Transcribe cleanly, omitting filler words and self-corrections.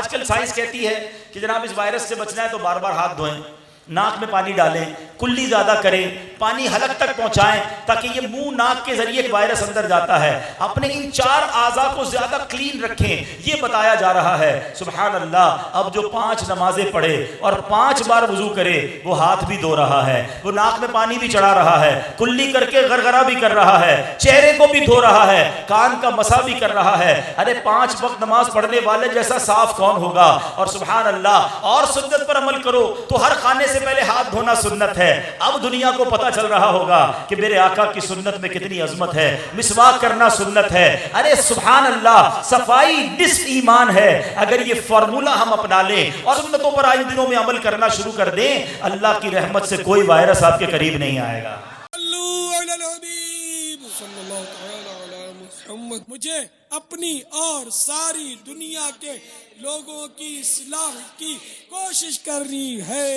आजकल साइंस कहती है कि जनाब इस वायरस से बचना है तो बार बार हाथ धोएं, नाक में पानी डालें, कुल्ली ज़्यादा करें, पानी हलक तक पहुंचाएं ताकि ये मुंह नाक के जरिए वायरस अंदर जाता है। अपने इन 4 आज़ा को ज़्यादा क्लीन रखें, ये बताया जा रहा है। सुभान अल्लाह। अब जो 5 नमाजें पढ़े और 5 बार वुजू करे वो हाथ भी धो रहा है, वो नाक में पानी भी चढ़ा रहा है, कुल्ली करके गरगरा भी कर रहा है, चेहरे को भी धो रहा है, कान का मसा भी कर रहा है। अरे 5 वक्त नमाज पढ़ने वाले जैसा साफ कौन होगा। और सुभान अल्लाह। और सुन्नत पर अमल करो तो हर खाने से पहले हाथ धोना सुन्नत है। अब दुनिया को पता चल रहा होगा कि मेरे आका की सुन्नत में कितनी अजमत है। मिसवाक करना सुन्नत है। अरे सुभान अल्लाह। सफाई निस्फ ईमान है। अगर ये फार्मूला हम अपना लें और सुन्नतों पर आए दिनों में अमल करना शुरू कर दें, अल्लाह की रहमत से कोई वायरस आपके करीब नहीं आएगा। मुझे अपनी और सारी दुनिया के लोगों की इस्लाह की कोशिश करनी है।